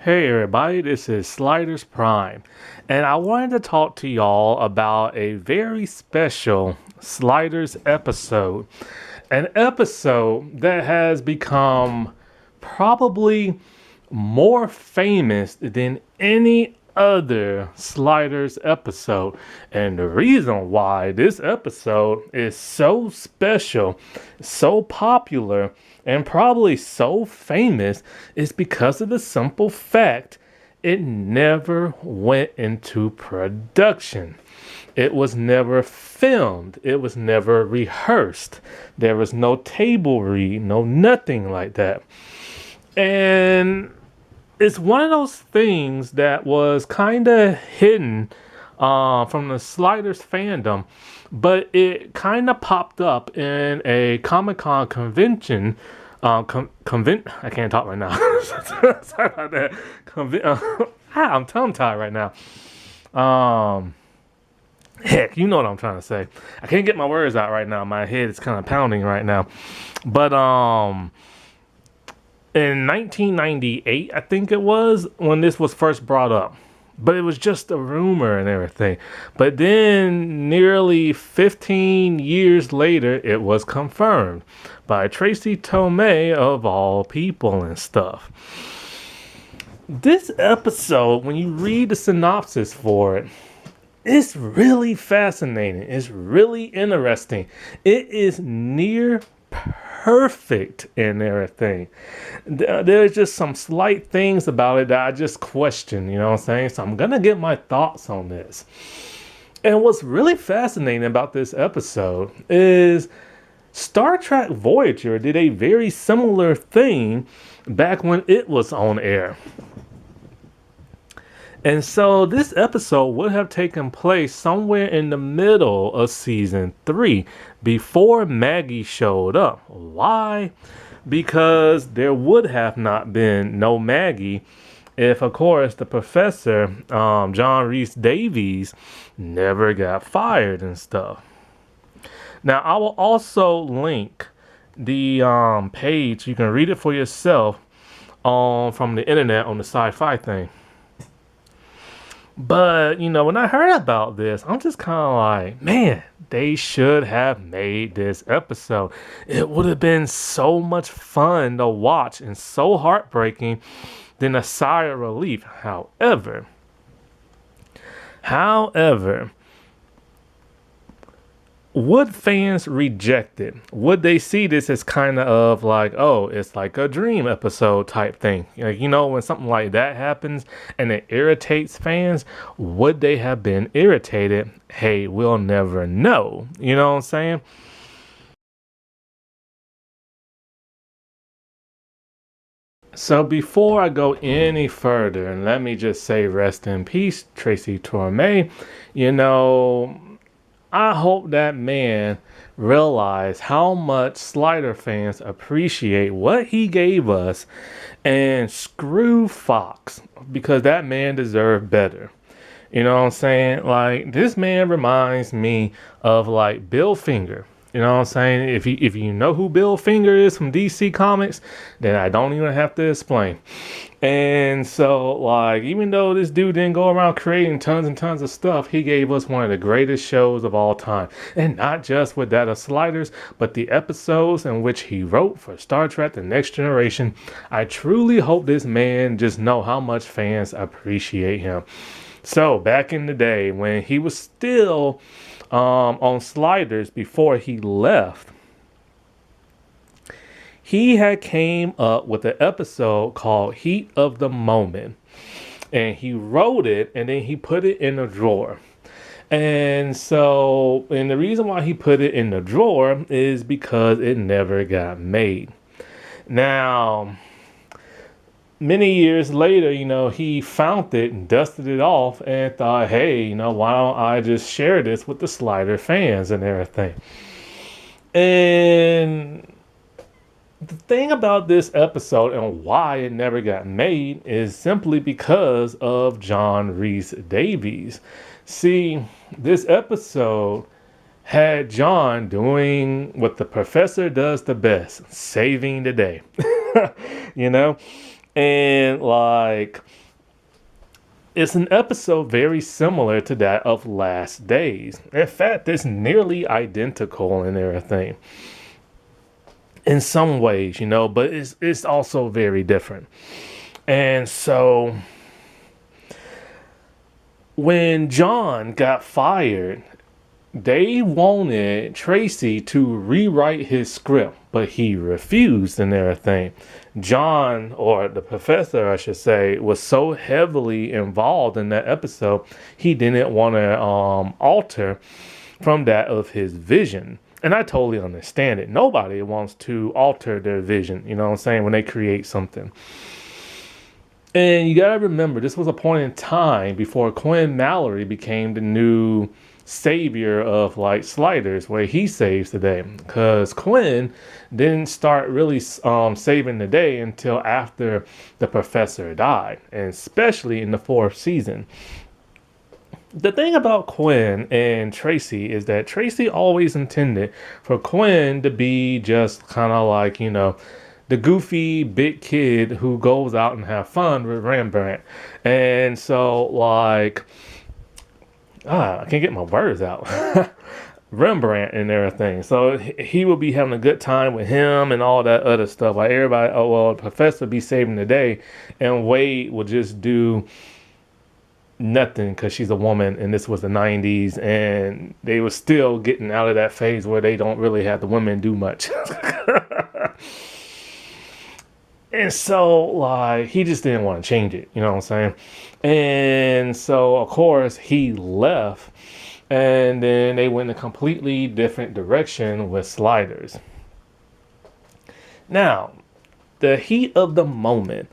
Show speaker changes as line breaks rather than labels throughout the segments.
Hey everybody, this is Sliders Prime, and I wanted to talk to y'all about a very special Sliders episode. An episode that has become probably more famous than any other Sliders episode. And the reason why this episode is so special, so popular, and probably so famous is because of the simple fact it never went into production. It was never filmed. It was never rehearsed. There was no table read, no nothing like that. And it's one of those things that was kind of hidden from the Sliders fandom, but it kind of popped up in a Comic-Con convention. I can't talk right now. Sorry about that. I'm tongue-tied right now. Heck, you know what I'm trying to say. I can't get my words out right now. My head is kind of pounding right now. But in 1998, I think it was, when this was first brought up. But it was just a rumor and everything. But then nearly 15 years later, it was confirmed by Tracy Tomei of all people and stuff. This episode, when you read the synopsis for it, it's really fascinating. It's really interesting. It is near perfect and everything. There's just some slight things about it that I just question, you know what I'm saying? So I'm gonna get my thoughts on this. And what's really fascinating about this episode is Star Trek Voyager did a very similar thing back when it was on air. And so this episode would have taken place somewhere in the middle of season 3 before Maggie showed up. Why? Because there would have not been no Maggie if, of course, the professor, John Rhys-Davies, never got fired and stuff. Now, I will also link the page. You can read it for yourself from the internet on the sci-fi thing. But, you know, when I heard about this, I'm just kind of like, man, they should have made this episode. It would have been so much fun to watch and so heartbreaking than a sigh of relief. However, would fans reject it? Would they see this as kind of like, oh, it's like a dream episode type thing? Like, you know, when something like that happens and it irritates fans, would they have been irritated? Hey, we'll never know. You know what I'm saying? So before I go any further, and let me just say rest in peace, Tracy Torme. You know, I hope that man realized how much Slider fans appreciate what he gave us, and screw Fox, because that man deserved better. You know what I'm saying? Like, this man reminds me of like Bill Finger. You know what I'm saying? If you know who Bill Finger is from DC Comics, then I don't even have to explain. And so, like, even though this dude didn't go around creating tons and tons of stuff, he gave us one of the greatest shows of all time. And not just with that of Sliders, but the episodes in which he wrote for Star Trek The Next Generation. I truly hope this man just know how much fans appreciate him. So, back in the day, when he was still on Sliders before he left, he had came up with an episode called Heat of the Moment. And he wrote it and then he put it in a drawer. And so, and the reason why he put it in the drawer is because it never got made. Now, many years later, you know, he found it and dusted it off and thought, hey, you know, why don't I just share this with the Slider fans and everything? And the thing about this episode and why it never got made is simply because of John Rhys-Davies. See, this episode had John doing what the professor does the best, saving the day. You know? And like, it's an episode very similar to that of Last Days. In fact, it's nearly identical and everything in some ways, but it's also very different. And so when John got fired, they wanted Tracy to rewrite his script, but he refused and everything. John, or the professor, I should say, was so heavily involved in that episode, he didn't want to alter from that of his vision. And I totally understand it. Nobody wants to alter their vision, you know what I'm saying, when they create something. And you got to remember, this was a point in time before Quinn Mallory became the new savior of like Sliders, where he saves the day, because Quinn didn't start really saving the day until after the professor died, and especially in the 4th season. The thing about Quinn and Tracy is that Tracy always intended for Quinn to be just kind of like, the goofy big kid who goes out and have fun with Rembrandt. And so like, I can't get my words out. Rembrandt and everything. So he will be having a good time with him and all that other stuff. Like everybody, the professor be saving the day, and Wade will just do nothing because she's a woman, and this was the 90s, and they were still getting out of that phase where they don't really have the women do much. And so, like, he just didn't want to change it, you know what I'm saying? And so, of course, he left, and then they went in a completely different direction with Sliders. Now, the heat of the moment.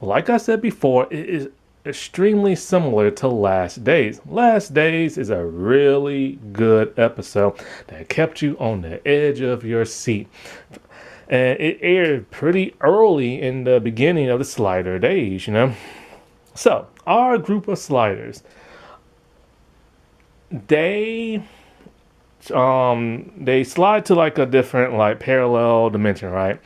Like I said before, it is extremely similar to Last Days. Last Days is a really good episode that kept you on the edge of your seat. And it aired pretty early in the beginning of the Slider days, So, our group of Sliders, they slide to like a different like parallel dimension, right?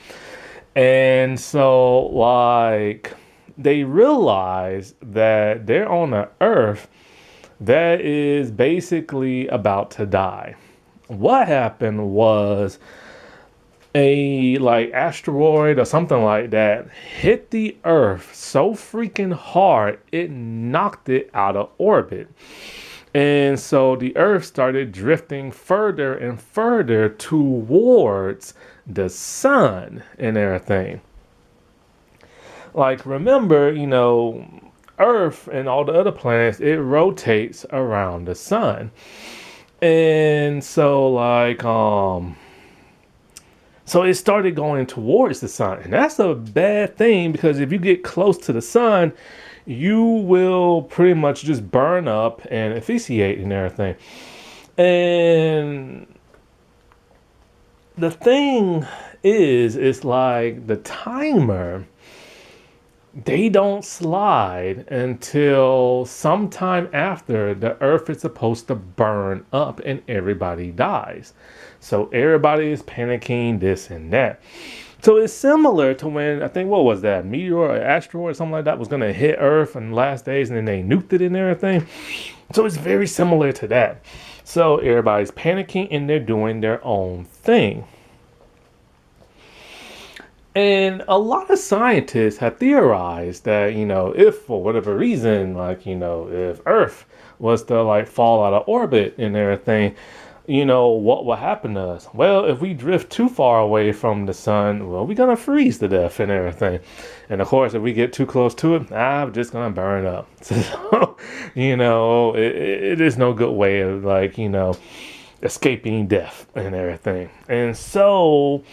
And so like they realize that they're on an Earth that is basically about to die. What happened was a like asteroid or something like that hit the Earth so freaking hard it knocked it out of orbit. And so the Earth started drifting further and further towards the sun and everything. Like, remember, Earth and all the other planets, it rotates around the sun. And so, like, so it started going towards the sun. And that's a bad thing, because if you get close to the sun, you will pretty much just burn up and asphyxiate and everything. And the thing is, it's like the timer, they don't slide until sometime after the Earth is supposed to burn up and everybody dies. So everybody is panicking, this and that. So it's similar to when, I think, what was that, meteor or asteroid or something like that was going to hit Earth in the last days, and then they nuked it and everything. So it's very similar to that. So everybody's panicking and they're doing their own thing. And a lot of scientists have theorized that, if for whatever reason, like, if Earth was to like fall out of orbit and everything, what will happen to us? Well, if we drift too far away from the sun, well, we're going to freeze to death and everything. And of course, if we get too close to it, we're just going to burn up. So, it is no good way of like, escaping death and everything. And so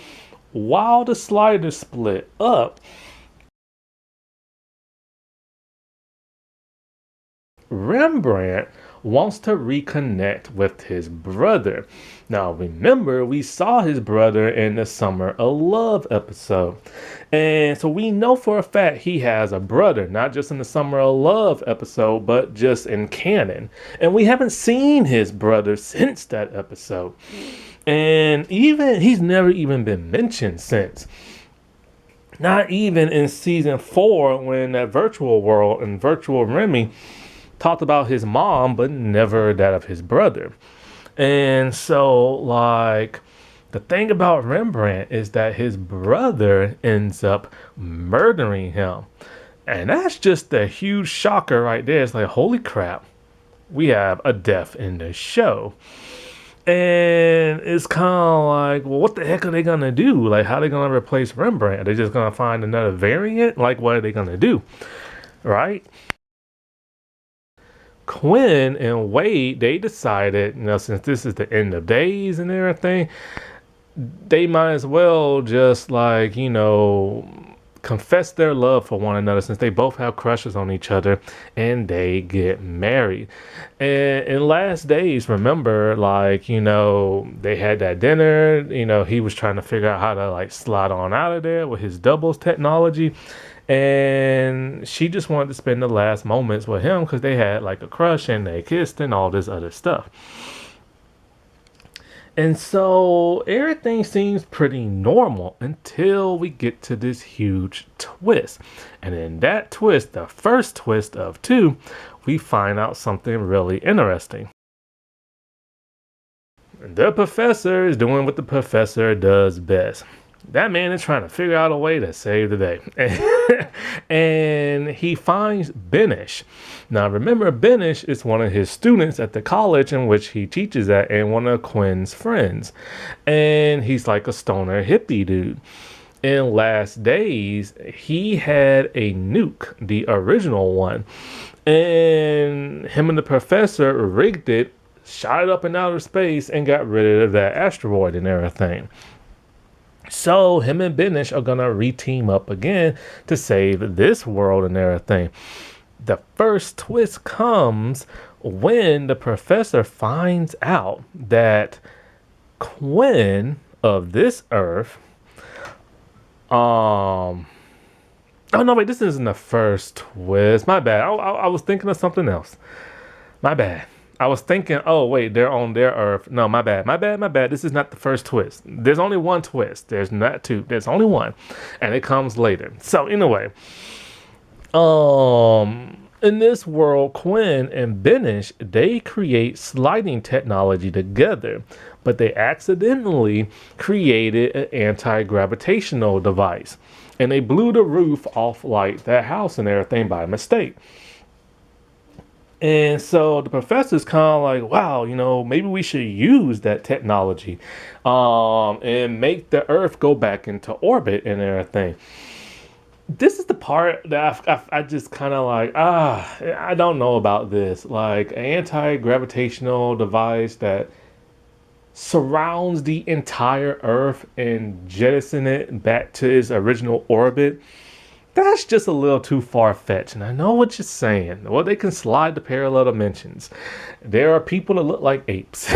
while the Sliders split up, Rembrandt wants to reconnect with his brother. Now, remember, we saw his brother in the Summer of Love episode. And so we know for a fact he has a brother, not just in the Summer of Love episode, but just in canon. And we haven't seen his brother since that episode. And even he's never even been mentioned since. Not even in season 4 when that virtual world and virtual Remy talked about his mom, but never that of his brother. And so, like, the thing about Rembrandt is that his brother ends up murdering him. And that's just a huge shocker right there. It's like, holy crap, we have a death in the show. And it's kind of like, well, what the heck are they going to do? Like, how are they going to replace Rembrandt? Are they just going to find another variant? Like, what are they going to do? Right? Quinn and Wade, they decided, since this is the end of days and everything, they might as well just confess their love for one another since they both have crushes on each other and they get married. And in last days, remember, they had that dinner, he was trying to figure out how to slide on out of there with his doubles technology. And she just wanted to spend the last moments with him because they had a crush and they kissed and all this other stuff. And so everything seems pretty normal until we get to this huge twist. And in that twist, the first twist of 2, we find out something really interesting. The professor is doing what the professor does best. That man is trying to figure out a way to save the day. And he finds Benish. Now, remember, Benish is one of his students at the college in which he teaches at and one of Quinn's friends. And he's like a stoner hippie dude. In last days, he had a nuke, the original one. And him and the professor rigged it, shot it up in outer space, and got rid of that asteroid and everything. So him and Benish are gonna re-team up again to save this world and everything. The first twist comes when the professor finds out that Quinn of this Earth, oh no, wait, this isn't the first twist. My bad. I was thinking of something else. My bad. I was thinking, oh, wait, they're on their Earth. No, my bad. This is not the first twist. There's only one twist. There's not 2. There's only one. And it comes later. So, anyway. In this world, Quinn and Benish, they create sliding technology together. But they accidentally created an anti-gravitational device. And they blew the roof off, that house and everything by mistake. And so the professor's kind of like, wow, maybe we should use that technology and make the Earth go back into orbit and everything. This is the part that I just kind of I don't know about this. An anti-gravitational device that surrounds the entire Earth and jettison it back to its original orbit. That's just a little too far-fetched, and I know what you're saying. Well, they can slide the parallel dimensions. There are people that look like apes.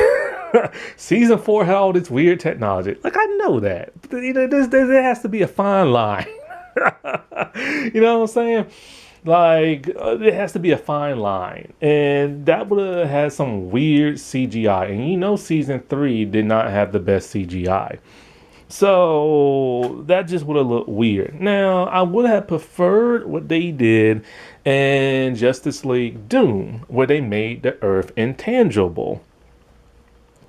Season 4 had all this weird technology. I know that. There has to be a fine line. You know what I'm saying? It has to be a fine line. And that would have had some weird CGI. And season 3 did not have the best CGI. So that just would have looked weird. Now, I would have preferred what they did in Justice League Doom, where they made the Earth intangible.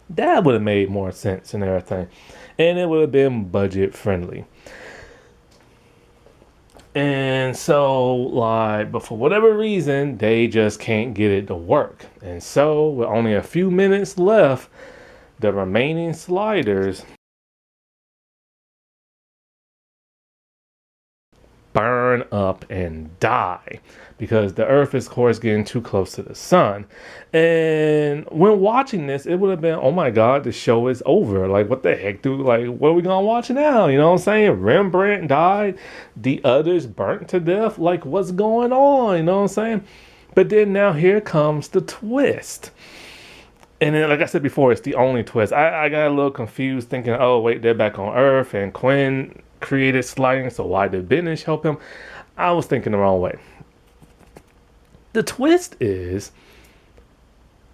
That would have made more sense and everything. And it would have been budget friendly. And so, but for whatever reason, they just can't get it to work. And so, with only a few minutes left, the remaining sliders burn up and die because the Earth is, of course, getting too close to the sun. And when watching this, it would have been, oh my God, the show is over. What the heck, dude? What are we gonna watch now? You know what I'm saying? Rembrandt died, the others burnt to death. What's going on? You know what I'm saying? But then now here comes the twist. And then, like I said before, it's the only twist. I got a little confused thinking, oh, wait, they're back on Earth and Quinn created sliding, so why did Benish help him? I was thinking the wrong way. The twist is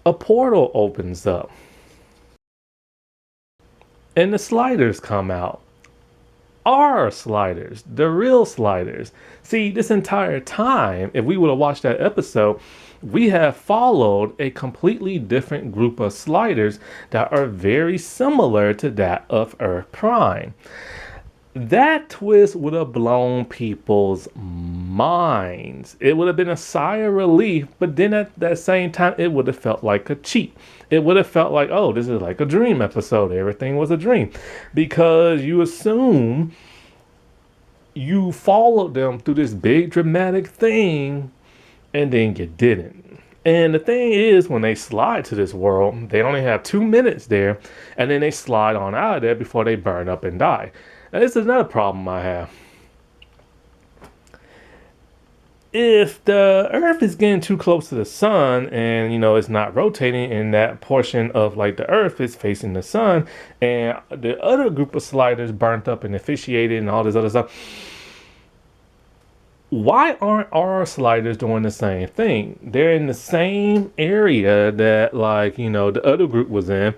a portal opens up. and the sliders come out. Our sliders, the real sliders. See, this entire time, if we would have watched that episode, we have followed a completely different group of sliders that are very similar to that of Earth Prime. That twist would have blown people's minds. It would have been a sigh of relief, but then at that same time, it would have felt like a cheat. It would have felt like, oh, this is like a dream episode. Everything was a dream. Because you assume you followed them through this big dramatic thing, and then you didn't. And the thing is, when they slide to this world, they only have 2 minutes there, and then they slide on out of there before they burn up and die. Now, this is another problem I have. If the Earth is getting too close to the sun and, it's not rotating and that portion of like the Earth is facing the sun and the other group of sliders burnt up and asphyxiated and all this other stuff, why aren't our sliders doing the same thing? They're in the same area that the other group was in.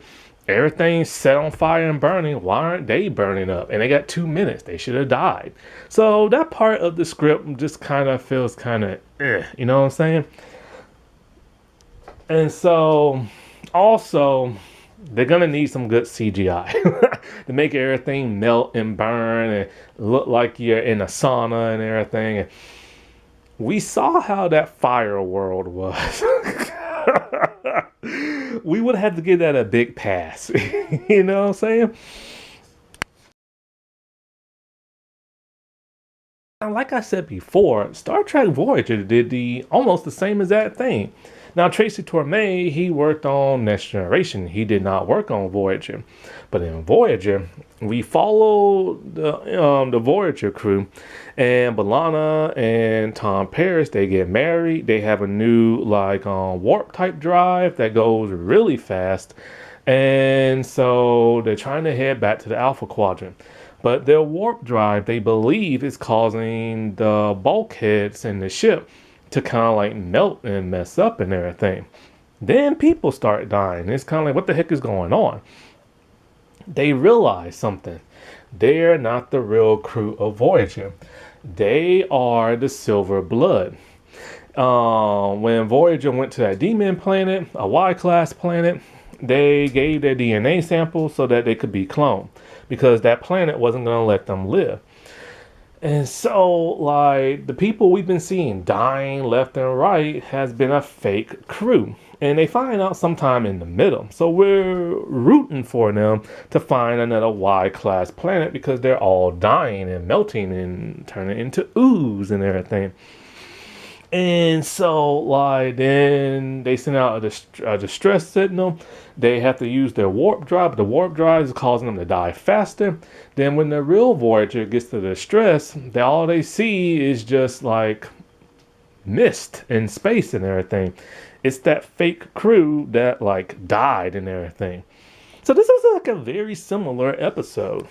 Everything's set on fire and burning. Why aren't they burning up? And they got 2 minutes. They should have died. So that part of the script just kind of feels kind of, you know what I'm saying? And so also, they're going to need some good CGI to make everything melt and burn and look like you're in a sauna and everything. And we saw how that fire world was. We would have to give that a big pass. You know what I'm saying? And like I said before, Star Trek Voyager did almost the same exact thing. Now, Tracy Torme, he worked on Next Generation. He did not work on Voyager. But in Voyager, we follow the Voyager crew. And B'Elanna and Tom Paris, they get married. They have a new, warp type drive that goes really fast. And so they're trying to head back to the Alpha Quadrant. But their warp drive, they believe, is causing the bulkheads in the ship to kind of melt and mess up and everything. Then people start dying. It's kind of like, what the heck is going on? They realize something. They're not the real crew of Voyager. They are the Silver Blood. When Voyager went to that demon planet, a Y-class planet, they gave their DNA samples so that they could be cloned because that planet wasn't going to let them live. And so, the people we've been seeing dying left and right has been a fake crew. And they find out sometime in the middle. So we're rooting for them to find another Y-class planet because they're all dying and melting and turning into ooze and everything. And so, then they send out a distress signal. They have to use their warp drive. The warp drive is causing them to die faster. Then when the real Voyager gets to the distress, all they see is just mist in space and everything. It's that fake crew that died and everything. So this was a very similar episode.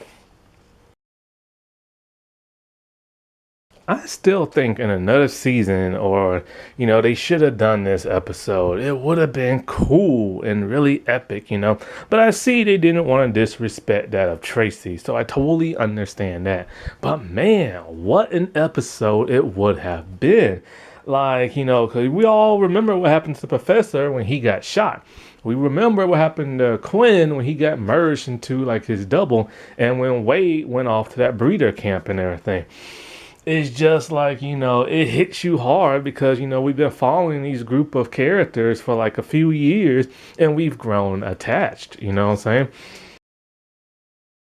I still think in another season or, they should have done this episode. It would have been cool and really epic, But I see they didn't want to disrespect that of Tracy, so I totally understand that. But man, what an episode it would have been. Because we all remember what happened to the professor when he got shot. We remember what happened to Quinn when he got merged into his double and when Wade went off to that breeder camp and everything. It's just it hits you hard because, we've been following these group of characters for a few years and we've grown attached, you know what I'm saying?